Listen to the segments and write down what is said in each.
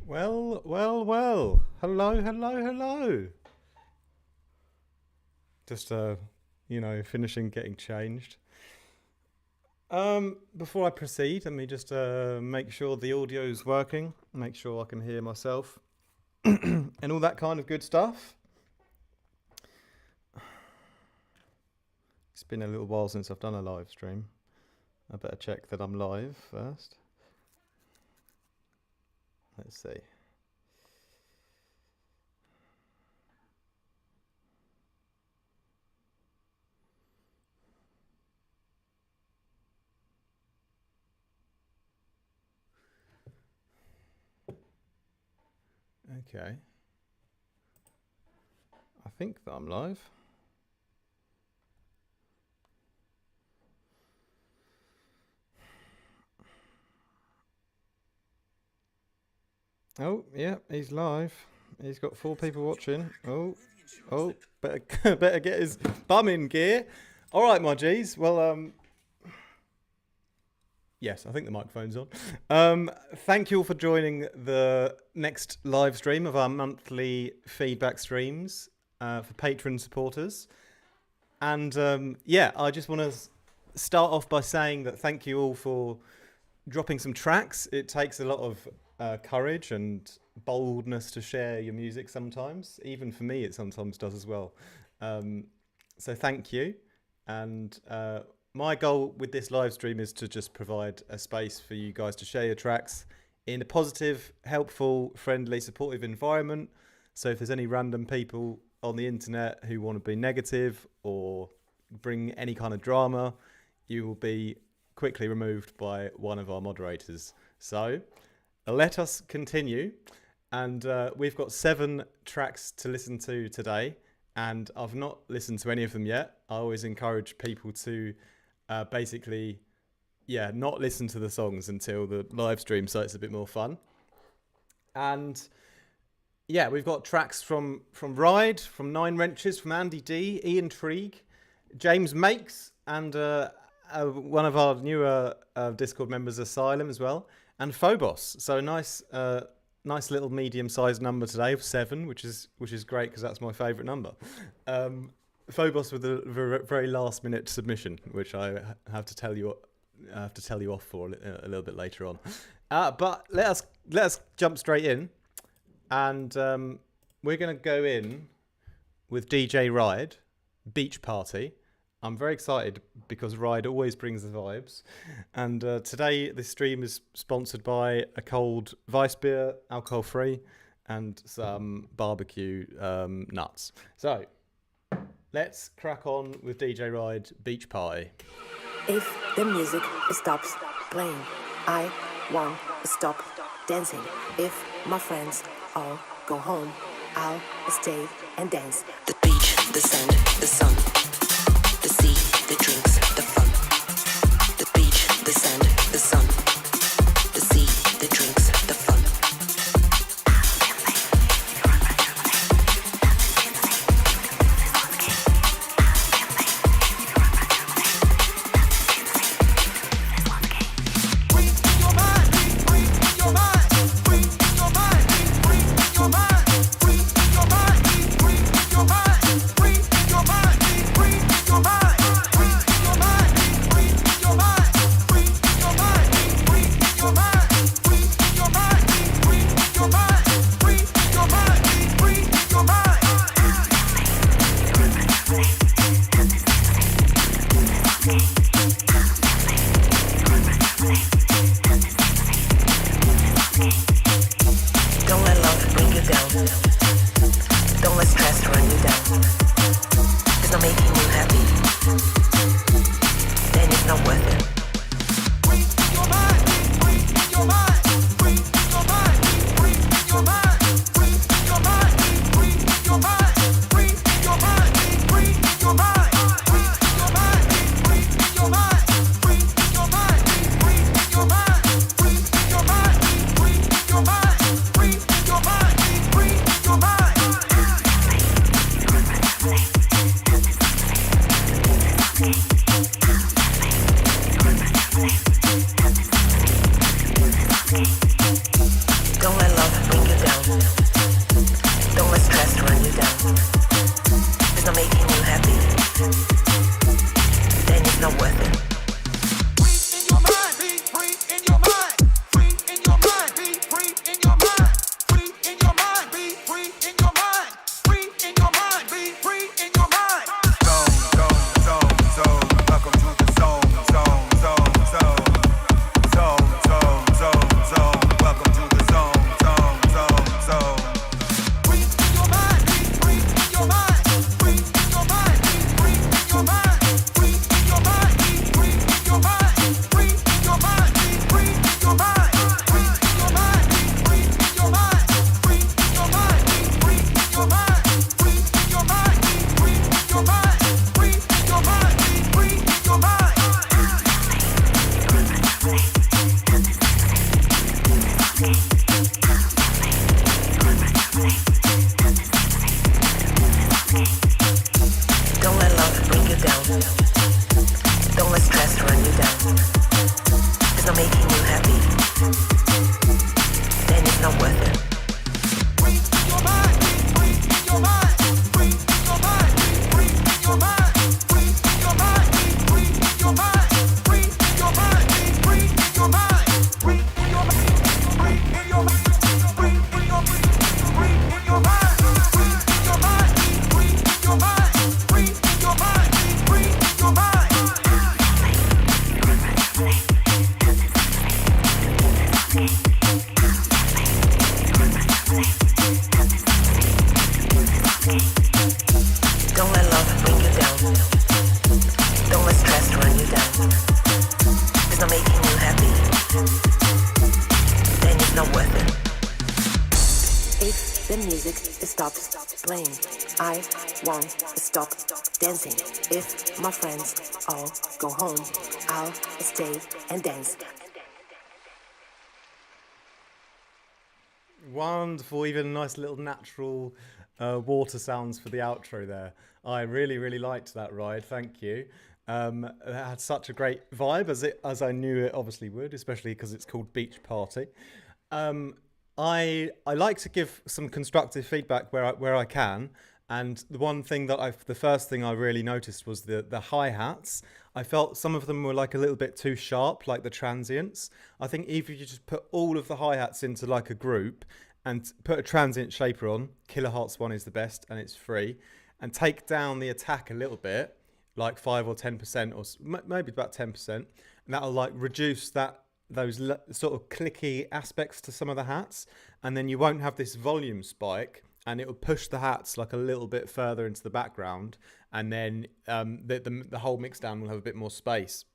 Well, well, well. Hello, hello, hello. Just, finishing getting changed. Before I proceed, let me just make sure the audio's working, make sure I can hear myself, and all that kind of good stuff. It's been a little while since I've done a live stream. I better check that I'm live first. Let's see. Okay. I think that I'm live. Oh, yeah, he's live. He's got 4 people watching. Oh, better get his bum in gear. All right, my G's. Well, yes, I think the microphone's on. Thank you all for joining the next live stream of our monthly feedback streams for patron supporters. And I just want to start off by saying that thank you all for dropping some tracks. It takes a lot of courage and boldness to share your music sometimes. Even for me, it sometimes does as well. So thank you. And my goal with this live stream is to just provide a space for you guys to share your tracks in a positive, helpful, friendly, supportive environment. So if there's any random people on the internet who want to be negative or bring any kind of drama, you will be quickly removed by one of our moderators. So let us continue. And we've got 7 tracks to listen to today. And I've not listened to any of them yet. I always encourage people to not listen to the songs until the live stream, so it's a bit more fun. And yeah, we've got tracks from Ride, from Nine Wrenches, from Andy D, Ian Trieg, James Makes, and one of our newer Discord members, Asylum, as well, and Phobos. So a nice little medium-sized number today of 7, which is great because that's my favourite number. Phobos with a very last-minute submission, which I have to tell you off for a little bit later on. But let us jump straight in, and we're going to go in with DJ Ride, Beach Party. I'm very excited because Ride always brings the vibes. And today this stream is sponsored by a cold Weiss beer, alcohol-free, and some barbecue nuts. So let's crack on with DJ Ride, Beach Party. If the music stops playing, I won't stop dancing. If my friends all go home, I'll stay and dance. The beach, the sand, the sun, the sea, the drinks, the fun. The beach, the sand, the sun, the sea, the drinks, the fun. Don't let stress run you down. It's not making you happy. Then it's not worth it. Stop dancing. If my friends all go home, I'll stay and dance. Wonderful, even nice little natural water sounds for the outro there. I really, really liked that ride. Thank you. It had such a great vibe as I knew it obviously would, especially because it's called Beach Party. I like to give some constructive feedback where I can. And the first thing I really noticed was the hi-hats. I felt some of them were like a little bit too sharp, like the transients. I think if you just put all of the hi-hats into like a group and put a transient shaper on, Kilohertz one is the best and it's free, and take down the attack a little bit, like 5 or 10% or maybe about 10%, and that'll like reduce those sort of clicky aspects to some of the hats, and then you won't have this volume spike. And it will push the hats like a little bit further into the background, and then the whole mix down will have a bit more space,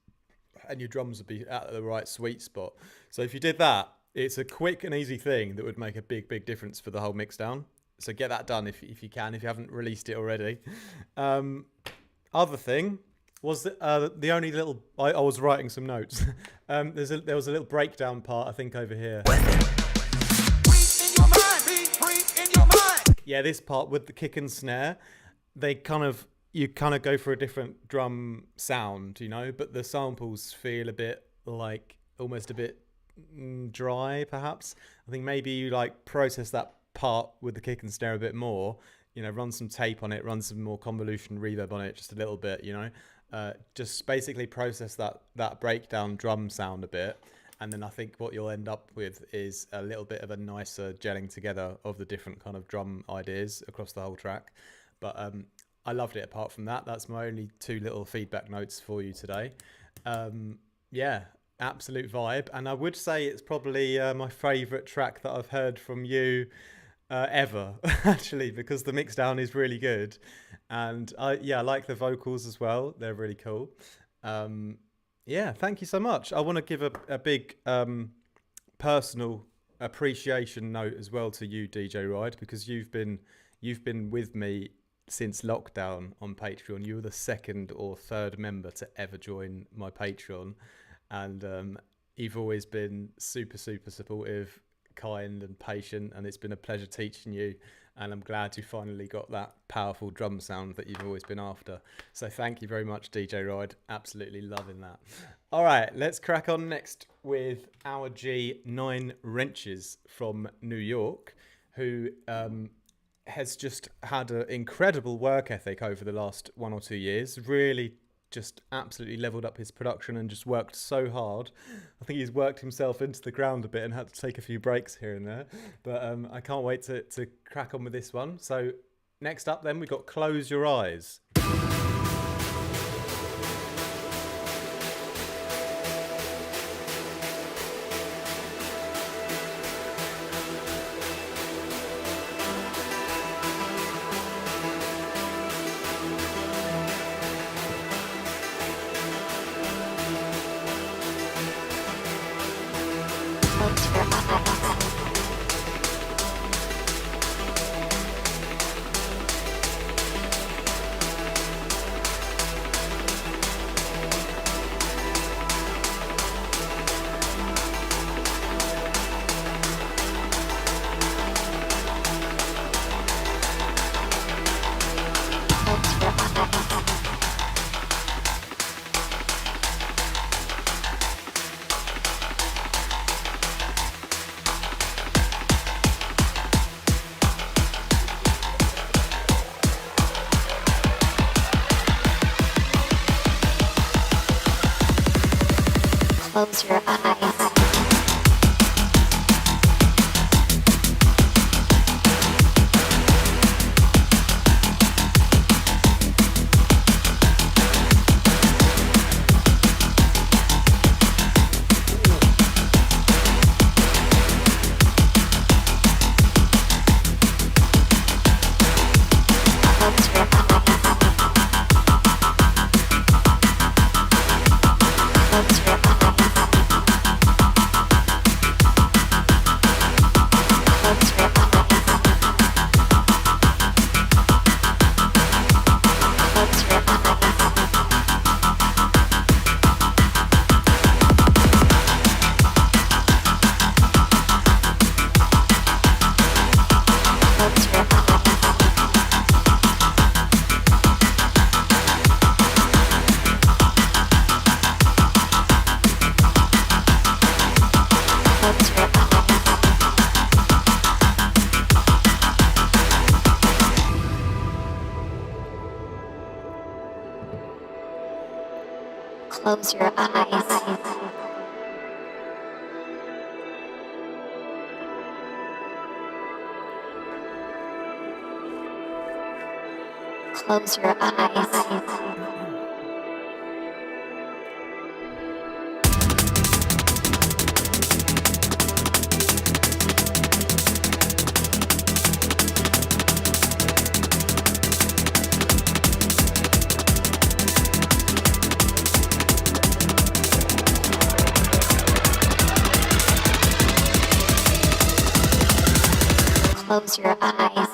and your drums will be at the right sweet spot. So if you did that, it's a quick and easy thing that would make a big difference for the whole mix down. So get that done if you can, if you haven't released it already. Other thing was that the only little I was writing some notes. There was a little breakdown part I think over here. Yeah, this part with the kick and snare, you kind of go for a different drum sound, but the samples feel a bit like almost a bit dry, perhaps. I think maybe you like process that part with the kick and snare a bit more, run some tape on it, run some more convolution reverb on it just a little bit, just basically process that breakdown drum sound a bit. And then I think what you'll end up with is a little bit of a nicer gelling together of the different kind of drum ideas across the whole track. But I loved it apart from that. That's my only 2 little feedback notes for you today. Yeah, absolute vibe. And I would say it's probably my favourite track that I've heard from you ever, actually, because the mix down is really good. And I like the vocals as well. They're really cool. Yeah, thank you so much. I want to give a big personal appreciation note as well to you, DJ Ride, because you've been with me since lockdown on Patreon. You were the 2nd or 3rd member to ever join my Patreon, and you've always been super supportive, kind and patient, and it's been a pleasure teaching you. And I'm glad you finally got that powerful drum sound that you've always been after. So thank you very much, DJ Ride. Absolutely loving that. All right, let's crack on next with our G 9 Wrenches from New York. who has just had an incredible work ethic over the last 1 or 2 years. Really just absolutely leveled up his production and just worked so hard. I think he's worked himself into the ground a bit and had to take a few breaks here and there. But I can't wait to crack on with this one. So next up then, we've got Close Your Eyes. Close your eyes. Close your eyes. Close your eyes. Close your eyes. Close your eyes. Close your eyes.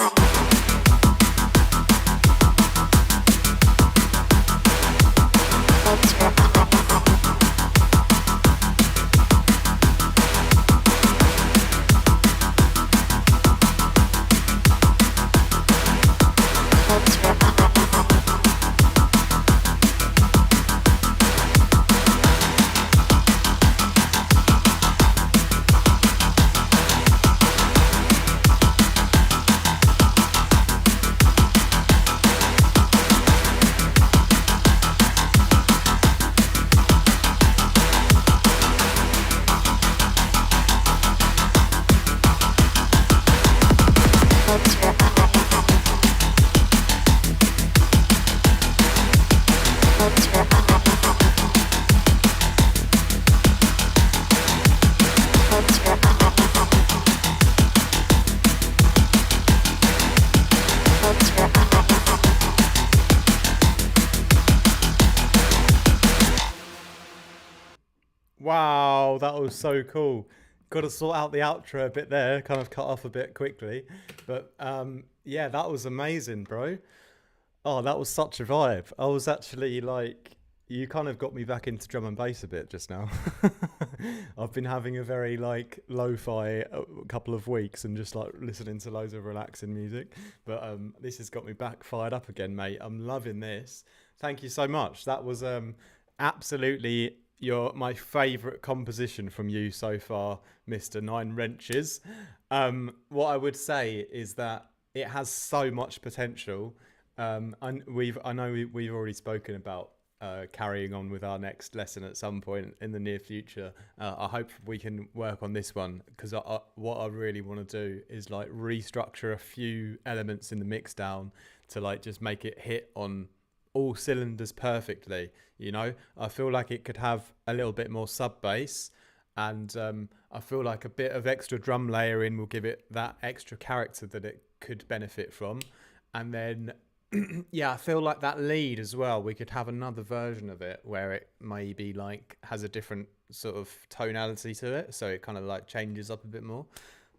Wow, that was so cool. Got to sort out the outro a bit there, kind of cut off a bit quickly. But yeah, that was amazing, bro. Oh, that was such a vibe. I was actually like, you kind of got me back into drum and bass a bit just now. I've been having a very like lo-fi couple of weeks and just like listening to loads of relaxing music. But this has got me back fired up again, mate. I'm loving this. Thank you so much. That was absolutely my favourite composition from you so far, Mr. Nine Wrenches. What I would say is that it has so much potential. And I know we've already spoken about carrying on with our next lesson at some point in the near future. I hope we can work on this one, because what I really want to do is like restructure a few elements in the mix down to like just make it hit on all cylinders perfectly. You know, I feel like it could have a little bit more sub bass, and I feel like a bit of extra drum layering will give it that extra character that it could benefit from. And then yeah, I feel like that lead as well, we could have another version of it where it maybe like has a different sort of tonality to it, so it kind of like changes up a bit more.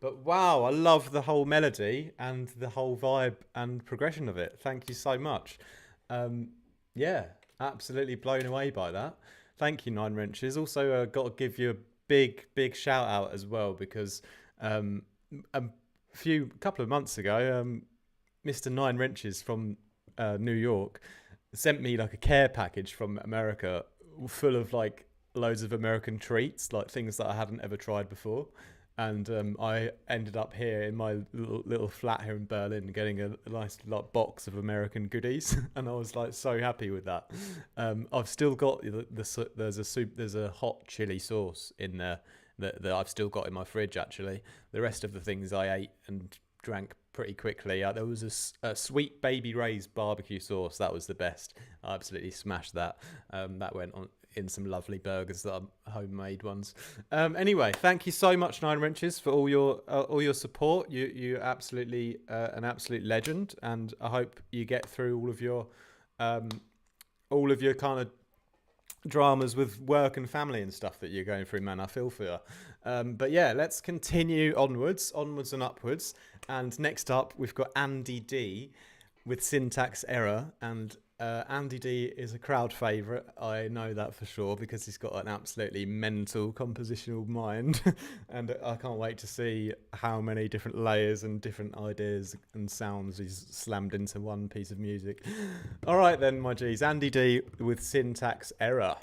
But wow, I love the whole melody and the whole vibe and progression of it. Thank you so much. Yeah, absolutely blown away by that. Thank you, Nine Wrenches. Also got to give you a big shout out as well, because a couple of months ago, Mr. Nine Wrenches from New York sent me like a care package from America full of like loads of American treats, like things that I hadn't ever tried before. And I ended up here in my little flat here in Berlin getting a nice like box of American goodies, and I was like so happy with that. I've still got there's a hot chili sauce in there that I've still got in my fridge actually. The rest of the things I ate and drank pretty quickly. There was a sweet Baby Ray's barbecue sauce that was the best. I absolutely smashed that. That went on in some lovely burgers that are homemade ones. Anyway, thank you so much, Nine Wrenches, for all your support. You're absolutely an absolute legend, and I hope you get through all of your kind of dramas with work and family and stuff that you're going through, man. I feel for you. But yeah, let's continue onwards and upwards. And next up, we've got Andy D with Syntax Error. And Andy D is a crowd favourite. I know that for sure, because he's got an absolutely mental compositional mind. And I can't wait to see how many different layers and different ideas and sounds he's slammed into one piece of music. All right then, my G's. Andy D with Syntax Error.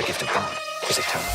gift of God is eternal.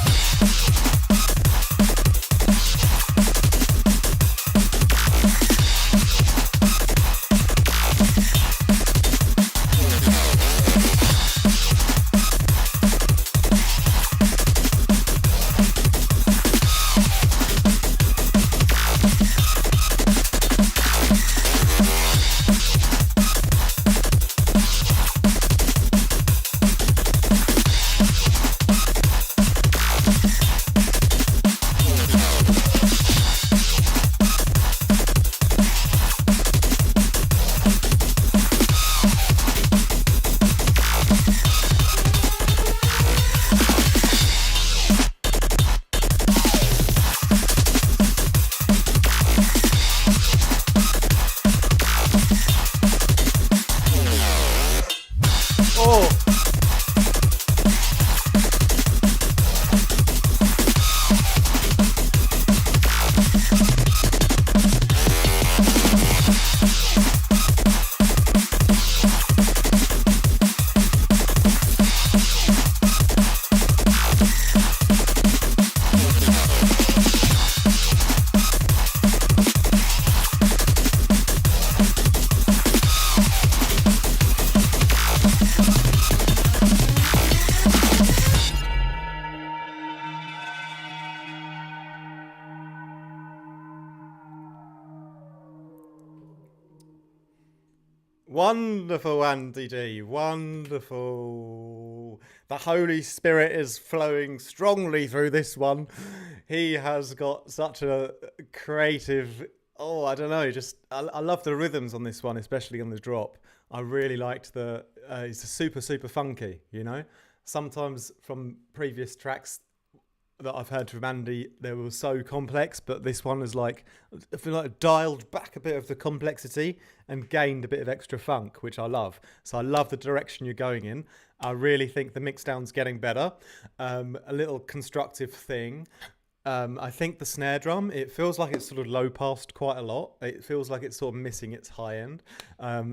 Wonderful, Andy D. Wonderful. The Holy Spirit is flowing strongly through this one. He has got such a creative... Oh, I don't know. I love the rhythms on this one, especially on the drop. I really liked the... it's super, super funky, you know? Sometimes from previous tracks that I've heard from Andy, they were so complex, but this one is like, I feel like dialed back a bit of the complexity and gained a bit of extra funk, which I love. So I love the direction you're going in. I really think the mixdown's getting better. A little constructive thing. I think the snare drum, it feels like it's sort of low passed quite a lot. It feels like it's sort of missing its high end.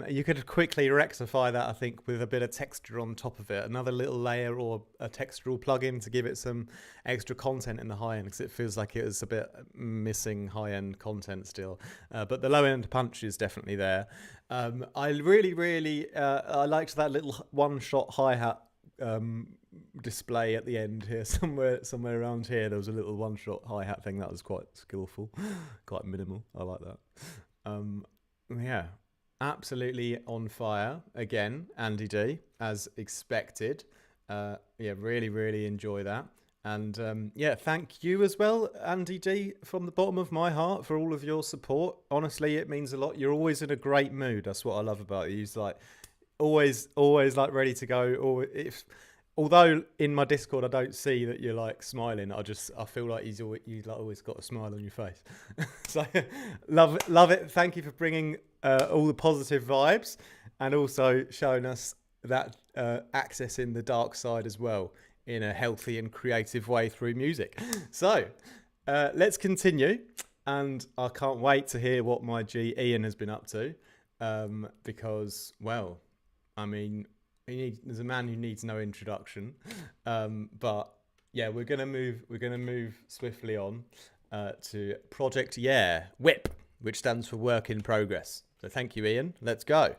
You could quickly rectify that, I think, with a bit of texture on top of it. Another little layer or a textural plug-in to give it some extra content in the high end, because it feels like it was a bit missing high end content still. But the low end punch is definitely there. I really I liked that little one-shot hi-hat display at the end here. Somewhere around here there was a little one-shot hi-hat thing that was quite skillful, quite minimal. I like that. Yeah, absolutely on fire again, Andy D, as expected. Yeah, really enjoy that. And yeah, thank you as well, Andy D, from the bottom of my heart, for all of your support. Honestly, it means a lot. You're always in a great mood. That's what I love about you. You're like always like ready to go. Or if, although in my Discord I don't see that you're like smiling, I feel like you like always got a smile on your face. So love it. Thank you for bringing all the positive vibes, and also showing us that accessing the dark side as well in a healthy and creative way through music. So let's continue, and I can't wait to hear what my G Ian has been up to, because, well, I mean, there's a man who needs no introduction, but yeah, we're gonna move swiftly on to Project WIP, which stands for Work in Progress. So thank you, Ian. Let's go.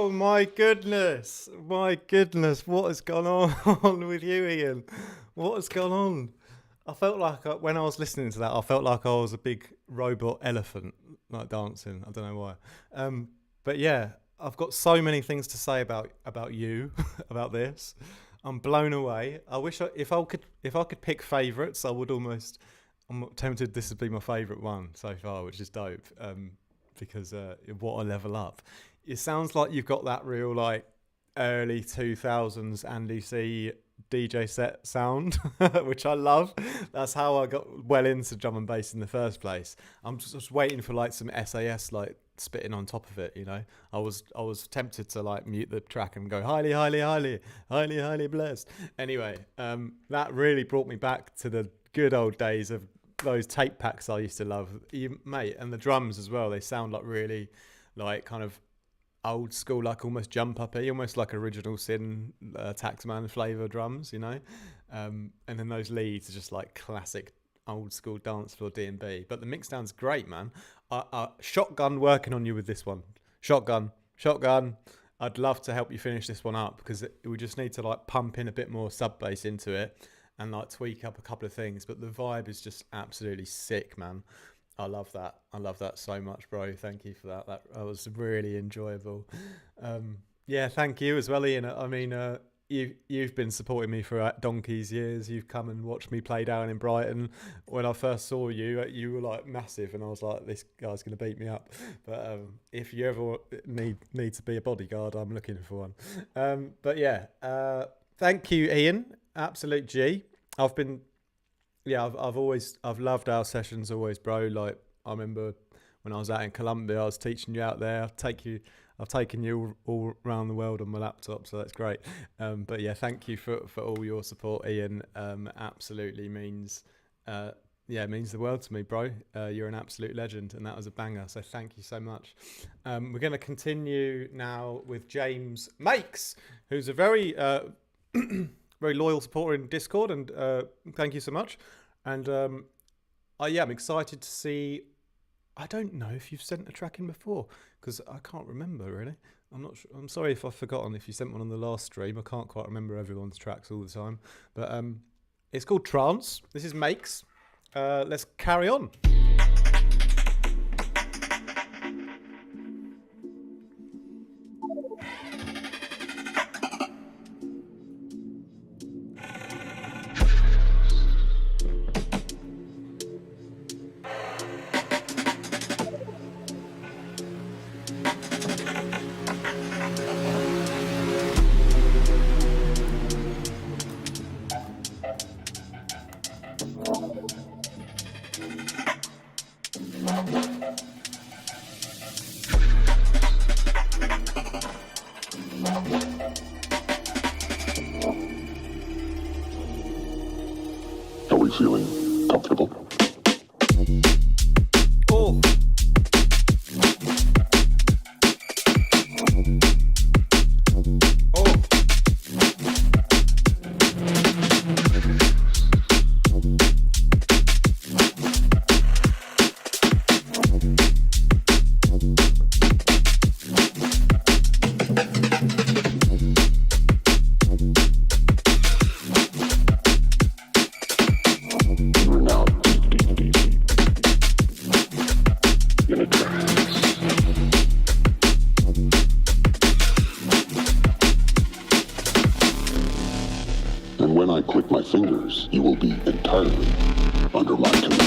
Oh my goodness. My goodness. What has gone on with you, Ian? What has gone on? I felt like when I was listening to that, I felt like I was a big robot elephant, like dancing. I don't know why. But yeah, I've got so many things to say about you, about this. I'm blown away. I wish if I could pick favourites, I would almost. I'm tempted this would be my favourite one so far, which is dope. Because what a level up. It sounds like you've got that real like early 2000s Andy C DJ set sound, which I love. That's how I got well into drum and bass in the first place. I'm just waiting for like some SAS like spitting on top of it, you know. I was tempted to like mute the track and go highly blessed. Anyway, that really brought me back to the good old days of those tape packs I used to love, mate. And the drums as well, they sound like really like kind of old school, like almost jump uppy, almost like Original Sin Taxman flavour drums, you know. And then those leads are just like classic old school dance floor D&B. But the mix down's great, man. Shotgun working on you with this one. Shotgun. I'd love to help you finish this one up because we just need to like pump in a bit more sub bass into it and like tweak up a couple of things. But the vibe is just absolutely sick, man. I love that so much, bro. Thank you for that. That was really enjoyable. Yeah, thank you as well, Ian. I mean, you've been supporting me for donkey's years. You've come and watched me play down in Brighton. When I first saw you, you were like massive, and I was like, this guy's going to beat me up. But if you ever need to be a bodyguard, I'm looking for one. But yeah, thank you, Ian. Absolute G. I've loved our sessions always, bro. Like I remember when I was out in Colombia, I was teaching you out there. I've taken you all around the world on my laptop, so that's great. But yeah, thank you for all your support, Ian. Absolutely means the world to me, bro. You're an absolute legend, and that was a banger. So thank you so much. We're going to continue now with James Makes, who's a very very loyal supporter in Discord, and thank you so much. And I'm excited to see. I don't know if you've sent a track in before because I can't remember really. I'm not sure. I'm sorry if I've forgotten if you sent one on the last stream. I can't quite remember everyone's tracks all the time. But it's called Trance. This is Makes. Let's carry on. Are we feeling comfortable? Oh. Oh. You're now deep in a trance. And when I click my fingers, you will be entirely under my command.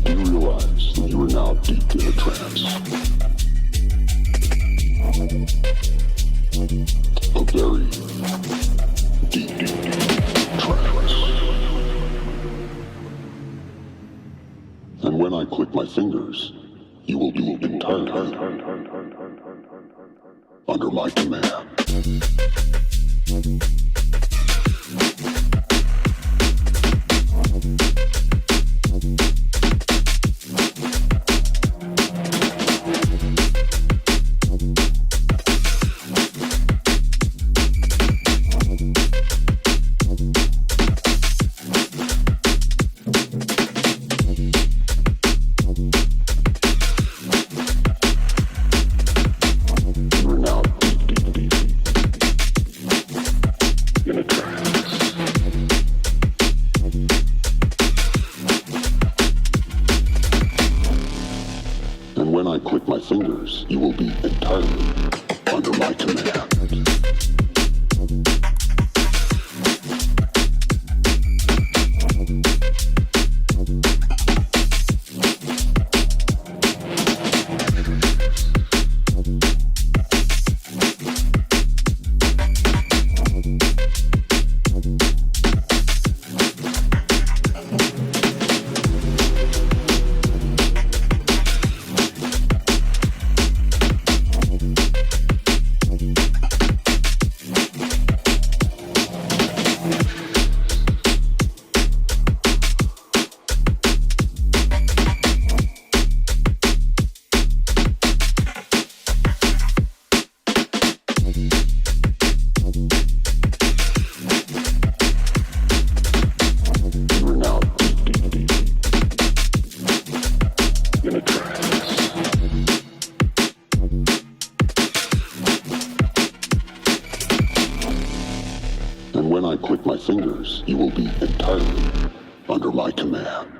Do you realize that you are now deep in a trance? A very deep trance. And when I click my fingers, you will be entirely under my command. when I click my fingers, you will be entirely under my command. And when I click my fingers, you will be entirely under my command.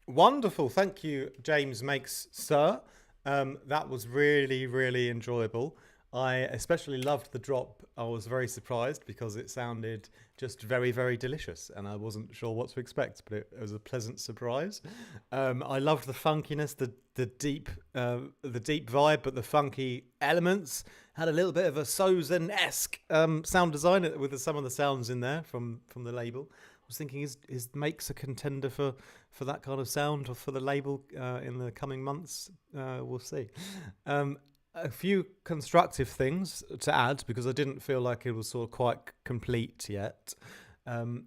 Wonderful. Thank you, James Makes, sir. That was really, really enjoyable. I especially loved the drop. I was very surprised because it sounded just very, very delicious, and I wasn't sure what to expect, but it was a pleasant surprise. I loved the funkiness, the deep vibe, but the funky elements. Had a little bit of a Sozen-esque sound design with some of the sounds in there from the label. I was thinking, is Makes a contender for that kind of sound or for the label in the coming months? We'll see. A few constructive things to add because I didn't feel like it was sort of quite complete yet.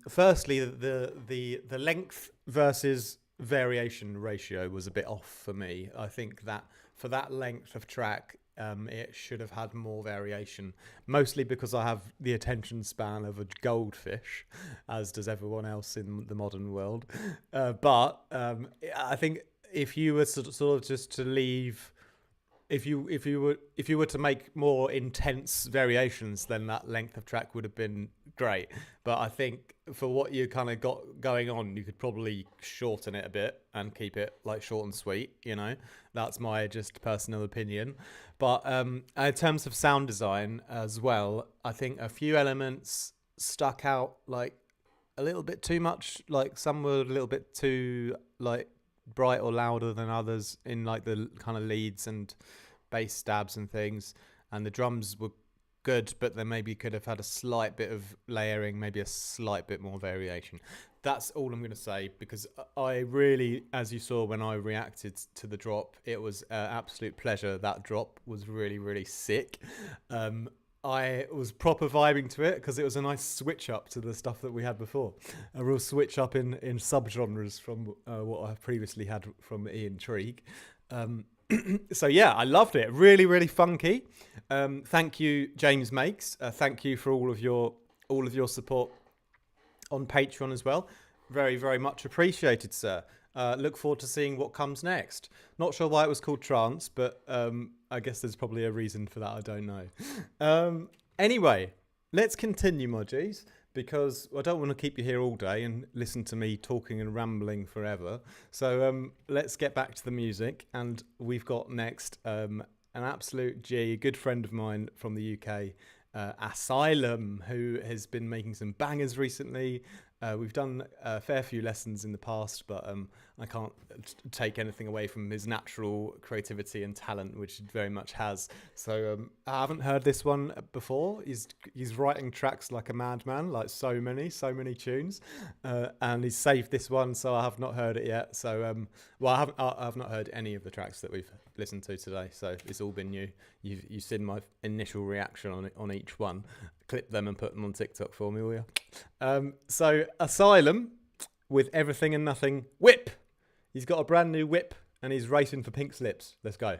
Firstly, the length versus variation ratio was a bit off for me. I think that for that length of track, it should have had more variation, mostly because I have the attention span of a goldfish, as does everyone else in the modern world. But I think if you were sort of just to leave, if you were to make more intense variations, then that length of track would have been great. But I think for what you kind of got going on, you could probably shorten it a bit and keep it like short and sweet. You know, that's my just personal opinion. But in terms of sound design as well, I think a few elements stuck out like a little bit too much. Like some were a little bit too like bright or louder than others in like the kind of leads and bass stabs and things, and the drums were good, but they maybe could have had a slight bit of layering, maybe a slight bit more variation. That's all I'm going to say, because I really, as you saw when I reacted to the drop, it was an absolute pleasure. That drop was really, really sick. I was proper vibing to it because it was a nice switch up to the stuff that we had before. A real switch up in subgenres from what I previously had from Ian Trieg. So yeah, I loved it. Really, really funky. Thank you, James Makes. Thank you for all of your support on Patreon as well. Very, very much appreciated, sir. Look forward to seeing what comes next. Not sure why it was called Trance, but I guess there's probably a reason for that. I don't know. Anyway, let's continue, my G's, because I don't want to keep you here all day and listen to me talking and rambling forever. So let's get back to the music. And we've got next an absolute G, a good friend of mine from the UK, Asylum, who has been making some bangers recently. We've done a fair few lessons in the past, but I can't take anything away from his natural creativity and talent, which he very much has. So I haven't heard this one before. He's writing tracks like a madman, like so many tunes, and he's saved this one, so I have not heard it yet. So I have not heard any of the tracks that we've listened to today. So it's all been new. You've seen my initial reaction on each one. Clip them and put them on TikTok for me, will you? So Asylum with Everything and Nothing Whip. He's got a brand new whip and he's racing for pink slips. Let's go.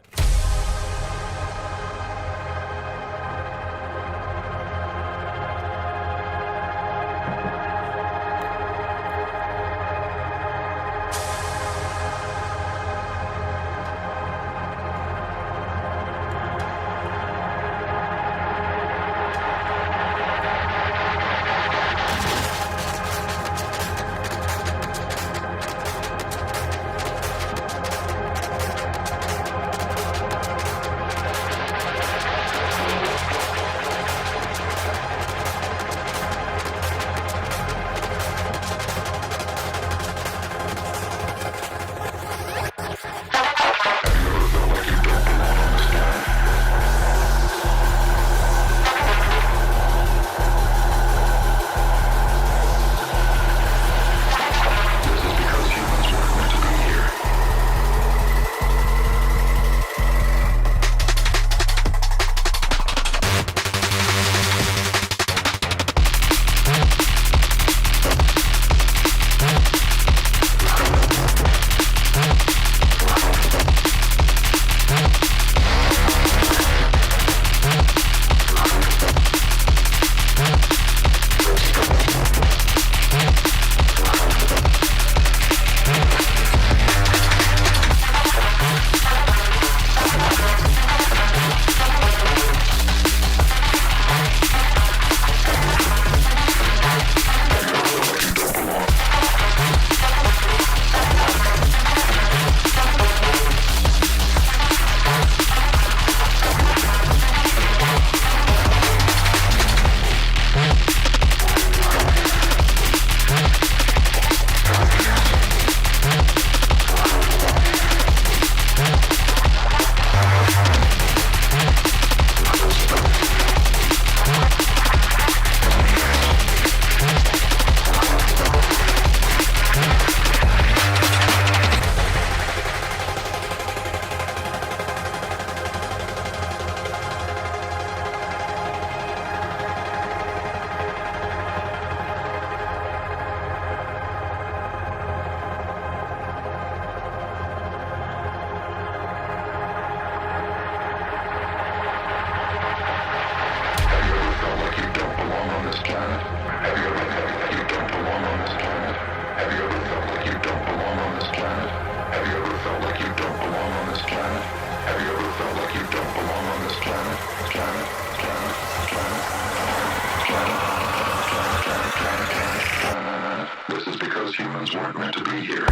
because humans weren't meant to be here.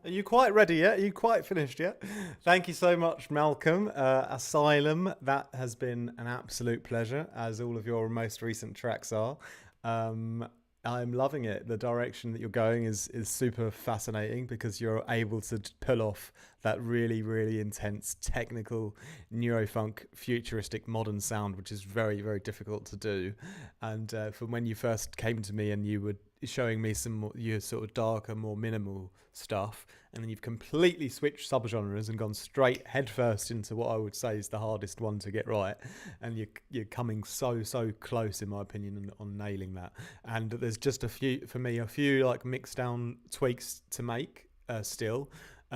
Are you quite ready yet? Are you quite finished yet? Thank you so much, Malcolm. Asylum, that has been an absolute pleasure, as all of your most recent tracks are. I'm loving it. The direction that you're going is super fascinating because you're able to pull off that really, really intense, technical, neurofunk, futuristic, modern sound, which is very, very difficult to do. And from when you first came to me and you were showing me some more, your sort of darker, more minimal stuff, and then you've completely switched subgenres and gone straight headfirst into what I would say is the hardest one to get right, and you're coming so close, in my opinion, on nailing that. And there's just a few like mix down tweaks to make still.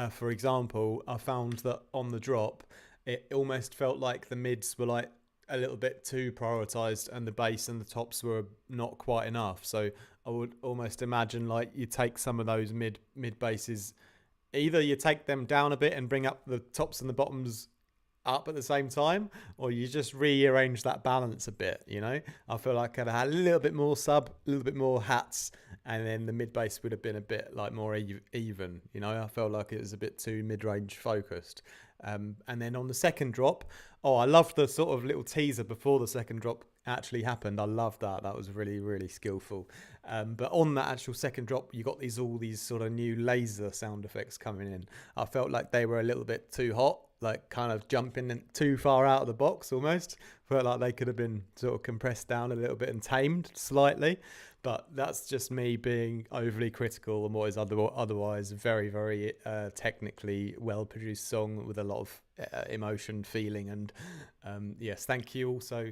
For example, I found that on the drop it almost felt like the mids were like a little bit too prioritized and the bass and the tops were not quite enough. So I would almost imagine like you take some of those mid basses, either you take them down a bit and bring up the tops and the bottoms up at the same time, or you just rearrange that balance a bit, you know? I feel like I'd had a little bit more sub, a little bit more hats, and then the mid bass would have been a bit like more even, you know? I felt like it was a bit too mid-range focused. And then on the second drop, I loved the sort of little teaser before the second drop actually happened. I loved that. That was really, really skillful. But on that actual second drop, you got all these sort of new laser sound effects coming in. I felt like they were a little bit too hot, like kind of jumping too far out of the box almost. Felt like they could have been sort of compressed down a little bit and tamed slightly. But that's just me being overly critical on what is otherwise a very, very technically well-produced song with a lot of emotion, feeling. And yes, thank you also,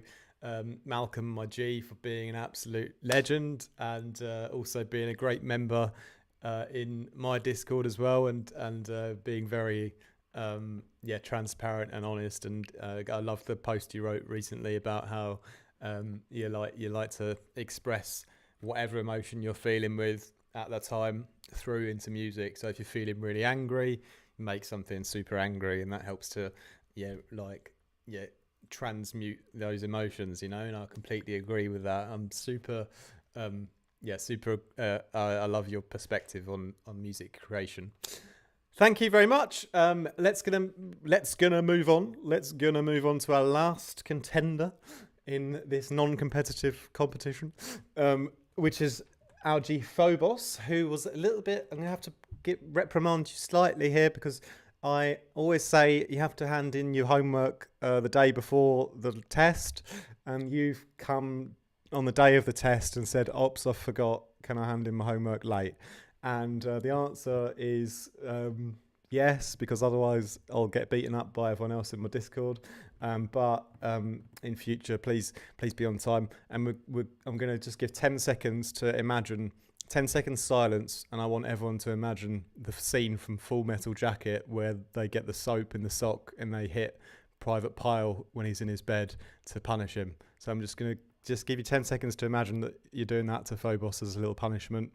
Malcolm, my G, for being an absolute legend and also being a great member in my Discord as well, and being very transparent and honest. And I love the post you wrote recently about how you like to express whatever emotion you're feeling with at that time through into music. So if you're feeling really angry, make something super angry, and that helps to transmute those emotions, you know. And I completely agree with that. I'm super I love your perspective on music creation. Thank you very much. Let's gonna move on. Let's move on to our last contender in this non-competitive competition, which is our G Phobos, who was a little bit. I'm gonna have to reprimand you slightly here because I always say you have to hand in your homework the day before the test, and you've come on the day of the test and said, "Oops, I forgot. Can I hand in my homework late?" And the answer is yes, because otherwise I'll get beaten up by everyone else in my Discord. But in future, please be on time. And I'm going to just give 10 seconds to imagine. 10 seconds silence, and I want everyone to imagine the scene from Full Metal Jacket where they get the soap in the sock and they hit Private Pyle when he's in his bed to punish him. So I'm just going to give you 10 seconds to imagine that you're doing that to Phobos as a little punishment.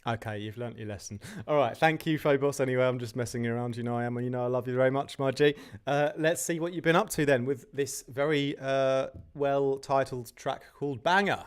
Okay, you've learnt your lesson. All right, thank you, Phobos. Anyway, I'm just messing around. You know I am, and you know I love you very much, my G. Let's see what you've been up to then with this very well-titled track called Banger.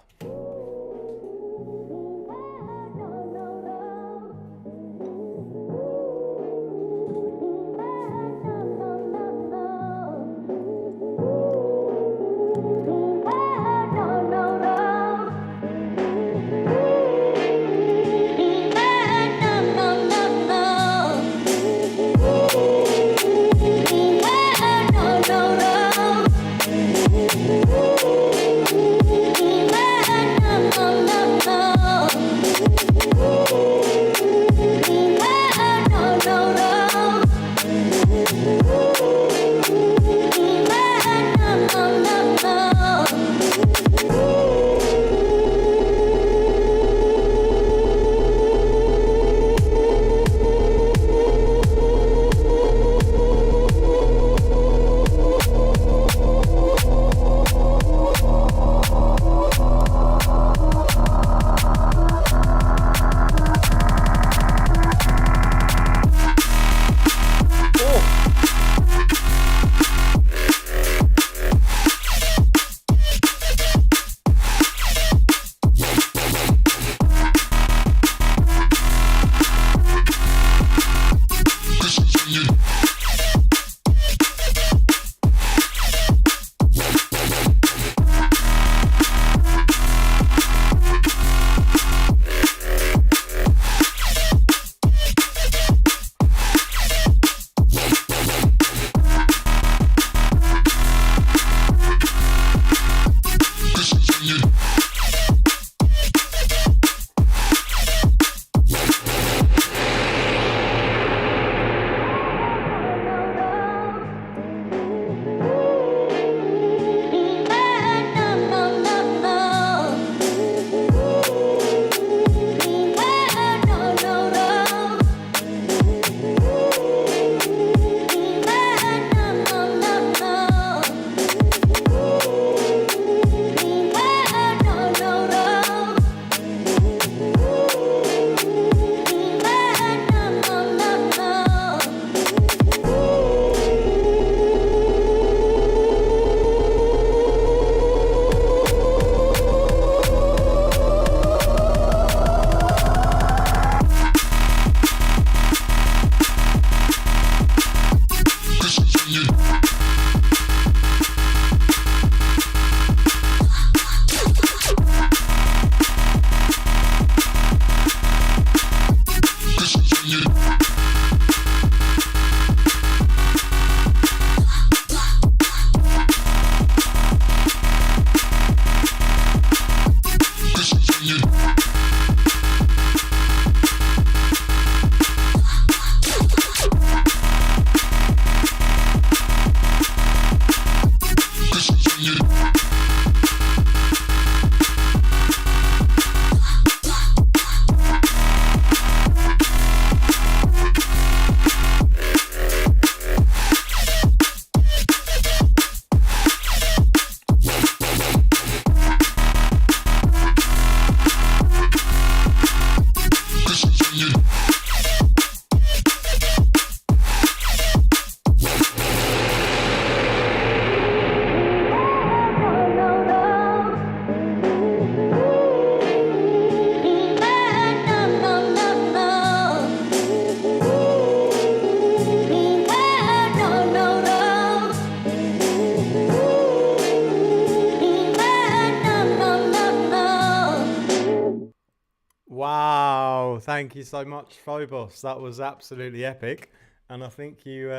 Thank you so much, Phobos. That was absolutely epic, and I think you're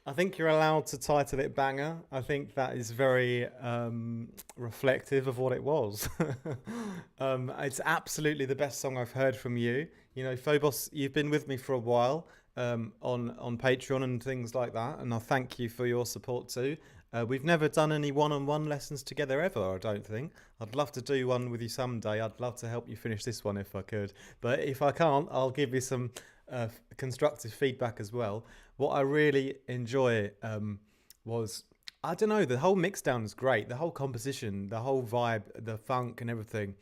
allowed to title it banger. I think that is very reflective of what it was. It's absolutely the best song I've heard from you. You know, Phobos, you've been with me for a while on Patreon and things like that, and I thank you for your support too. We've never done any one-on-one lessons together ever, I don't think. I'd love to do one with you someday. I'd love to help you finish this one if I could. But if I can't, I'll give you some constructive feedback as well. What I really enjoy was, I don't know, the whole mix down is great. The whole composition, the whole vibe, the funk and everything.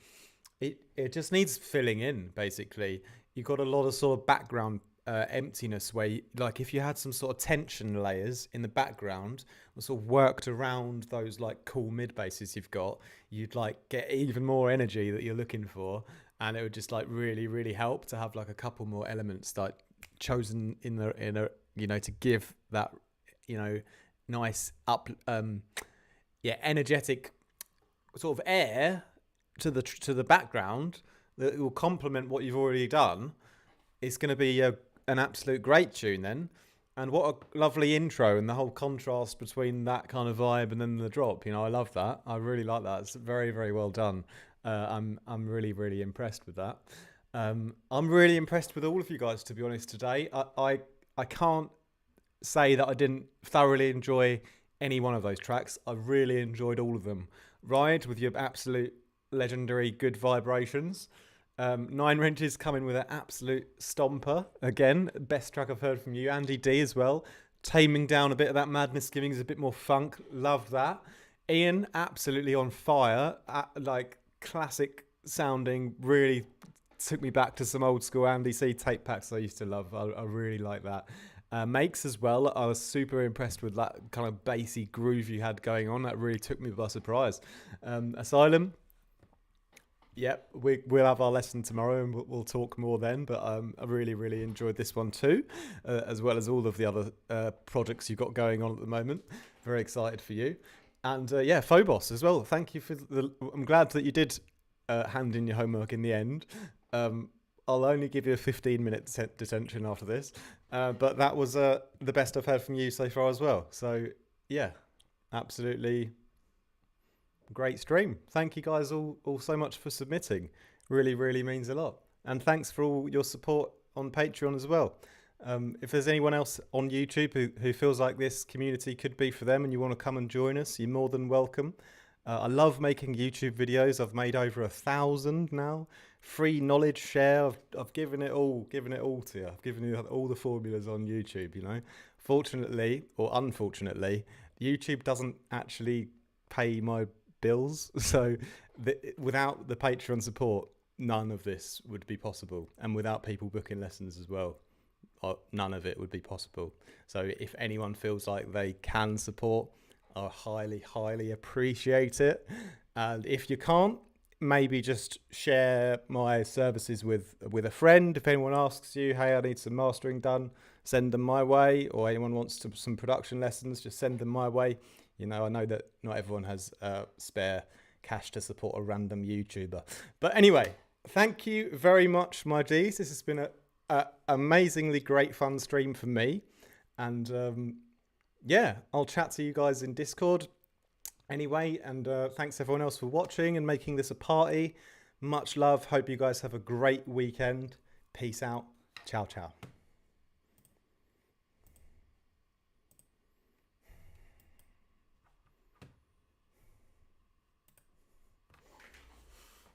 It just needs filling in, basically. You've got a lot of sort of background emptiness where, like, if you had some sort of tension layers in the background or sort of worked around those like cool mid basses you've got, you'd like get even more energy that you're looking for, and it would just like really help to have like a couple more elements like chosen in a you know, to give that, you know, nice up energetic sort of air to the background that will complement what you've already done. It's going to be an absolute great tune then. And what a lovely intro, and the whole contrast between that kind of vibe and then the drop. You know, I love that. I really like that. It's very well done. I'm really impressed with that. I'm really impressed with all of you guys, to be honest, today. I can't say that I didn't thoroughly enjoy any one of those tracks. I really enjoyed all of them. Ride with your absolute legendary good vibrations. Nine Wrenches coming with an absolute stomper. Again, best track I've heard from you. Andy D as well. Taming down a bit of that madness, giving us a bit more funk. Love that. Ian, absolutely on fire. Like classic sounding. Really took me back to some old school Andy C tape packs I used to love. I really like that. Makes as well. I was super impressed with that kind of bassy groove you had going on. That really took me by surprise. Asylum. Yep, we'll have our lesson tomorrow and we'll talk more then. But I really enjoyed this one too, as well as all of the other projects you've got going on at the moment. Very excited for you. And Phobos as well. Thank you for I'm glad that you did hand in your homework in the end. I'll only give you a 15-minute detention after this. But that was the best I've heard from you so far as well. So, yeah, absolutely great stream. Thank you guys all so much for submitting. Really means a lot. And thanks for all your support on Patreon as well. If there's anyone else on YouTube who feels like this community could be for them and you want to come and join us, you're more than welcome. I love making YouTube videos. I've made over 1,000 now. Free knowledge share. I've given it all to you. I've given you all the formulas on YouTube, you know. Fortunately or unfortunately, YouTube doesn't actually pay my bills. So without the Patreon support, none of this would be possible. And without people booking lessons as well, none of it would be possible. So if anyone feels like they can support, I highly appreciate it. And if you can't, maybe just share my services with a friend. If anyone asks you, hey, I need some mastering done, send them my way. Or anyone wants some production lessons, just send them my way. You know, I know that not everyone has spare cash to support a random YouTuber. But anyway, thank you very much, my Gs. This has been a amazingly great fun stream for me. And I'll chat to you guys in Discord anyway. And thanks everyone else for watching and making this a party. Much love. Hope you guys have a great weekend. Peace out. Ciao.